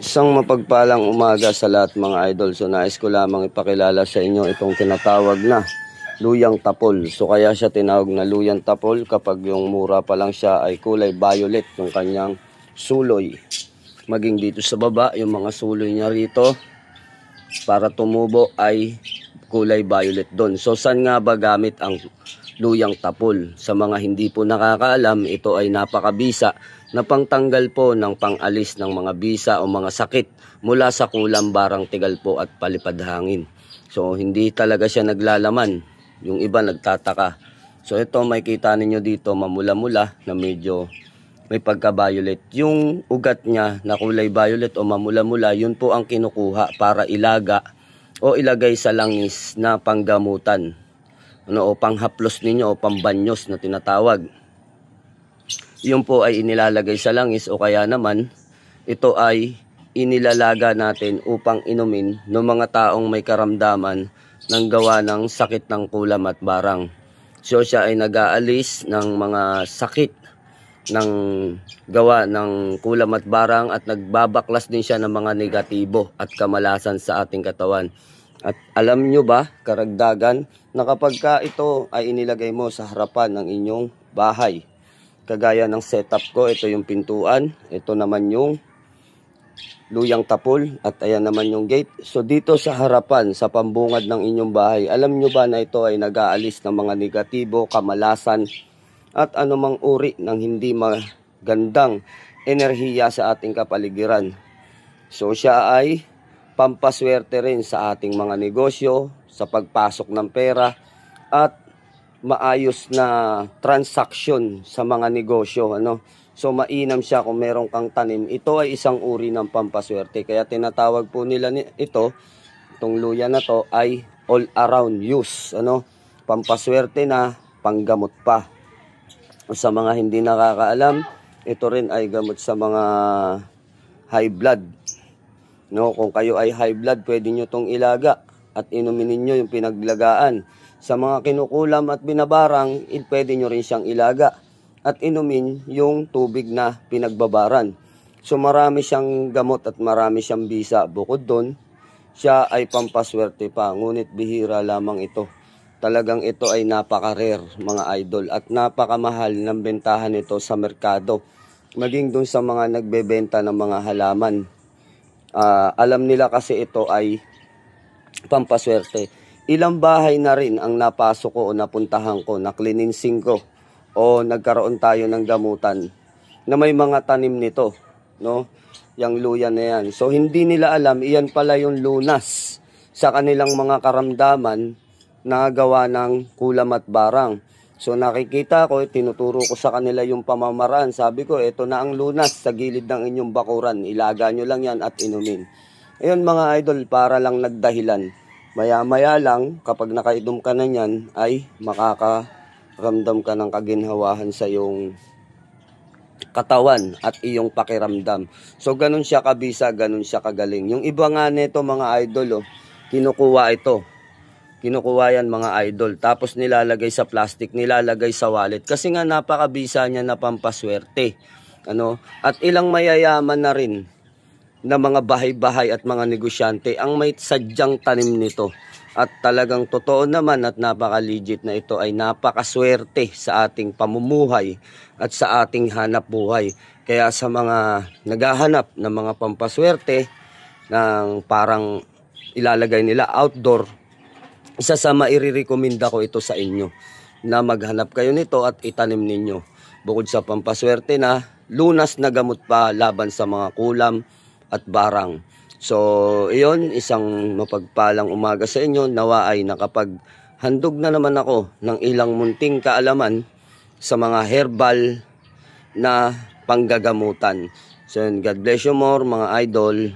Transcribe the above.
Isang mapagpalang umaga sa lahat mga idol. So nais ko lamang ipakilala sa inyo itong tinatawag na luyang tapol. So kaya siya tinawag na luyang tapol kapag yung mura pa lang siya ay kulay violet yung kanyang suloy. Maging dito sa baba yung mga suloy niya rito para tumubo ay kulay violet doon. So saan nga ba gamit ang luyang tapol? Sa mga hindi po nakakaalam, ito ay napakabisa na pangtanggal po ng pangalis ng mga bisa o mga sakit mula sa kulam, barang, tigal po at palipad hangin. So hindi talaga siya naglalaman. Yung iba nagtataka. So ito makikita ninyo dito mamula-mula na medyo may pagka-violet. Yung ugat niya na kulay violet o mamula-mula, yun po ang kinukuha para ilaga o ilagay sa langis na panggamutan. O panghaplos ninyo o pambanyos na tinatawag. Yun po ay inilalagay sa langis o kaya naman ito ay inilalaga natin upang inumin ng mga taong may karamdaman ng gawa ng sakit ng kulam at barang. So siya ay nag-aalis ng mga sakit ng gawa ng kulam at barang at nagbabaklas din siya ng mga negatibo at kamalasan sa ating katawan. At alam nyo ba, karagdagan, na kapag ka ito ay inilagay mo sa harapan ng inyong bahay, kagaya ng setup ko, ito yung pintuan, ito naman yung luyang tapol, at ayan naman yung gate. So dito sa harapan, sa pambungad ng inyong bahay, alam nyo ba na ito ay nag-aalis ng mga negatibo, kamalasan, at anumang uri ng hindi magandang enerhiya sa ating kapaligiran. So siya ay pampaswerte rin sa ating mga negosyo, sa pagpasok ng pera, at maayos na transaksyon sa mga negosyo. So mainam siya kung meron kang tanim. Ito ay isang uri ng pampaswerte. Kaya tinatawag po nila itong luya na to ay all around use. Pampaswerte na, panggamot pa. Sa mga hindi nakakaalam, ito rin ay gamot sa mga high blood. Kung kayo ay high blood, pwede nyo itong ilaga at inumin ninyo yung pinaglagaan. Sa mga kinukulam at binabarang, pwede nyo rin siyang ilaga at inumin yung tubig na pinagbabaran. So marami siyang gamot at marami siyang bisa. Bukod doon, siya ay pampaswerte pa. Ngunit bihira lamang ito. Talagang ito ay napaka-rare mga idol at napakamahal ng bentahan nito sa merkado. Maging doon sa mga nagbebenta ng mga halaman. Alam nila kasi ito ay pampaswerte. Ilang bahay na rin ang napasok ko o napuntahan ko, na klininsing ko o nagkaroon tayo ng gamutan na may mga tanim nito, yung luya na yan. So hindi nila alam, iyan pala yung lunas sa kanilang mga karamdaman na gawa ng kulam at barang. So nakikita ko, tinuturo ko sa kanila yung pamamaraan. Sabi ko, ito na ang lunas sa gilid ng inyong bakuran. Ilaga nyo lang yan at inumin. Ayun mga idol, para lang nagdahilan. Maya-maya lang, kapag nakainom ka na yan, ay makakaramdam ka ng kaginhawahan sa iyong katawan at iyong pakiramdam. So ganun siya kabisa, ganun siya kagaling. Yung iba nga nito mga idol, kinukuha ito. Kinukuha yan mga idol. Tapos nilalagay sa plastic, nilalagay sa wallet. Kasi nga napakabisa niya na pampaswerte. At ilang mayayaman na rin na mga bahay-bahay at mga negosyante ang may sadyang tanim nito. At talagang totoo naman at napaka-legit na ito ay napakaswerte sa ating pamumuhay at sa ating hanap buhay. Kaya sa mga naghahanap ng mga pampaswerte ng parang ilalagay nila outdoor, isa sa mairirekomenda ko ito sa inyo na maghanap kayo nito at itanim ninyo. Bukod sa pampaswerte na, lunas na gamot pa laban sa mga kulam at barang. So, iyon, isang mapagpalang umaga sa inyo. Nawa ay nakapaghandog na naman ako ng ilang munting kaalaman sa mga herbal na panggagamutan. So, God bless you more mga idol.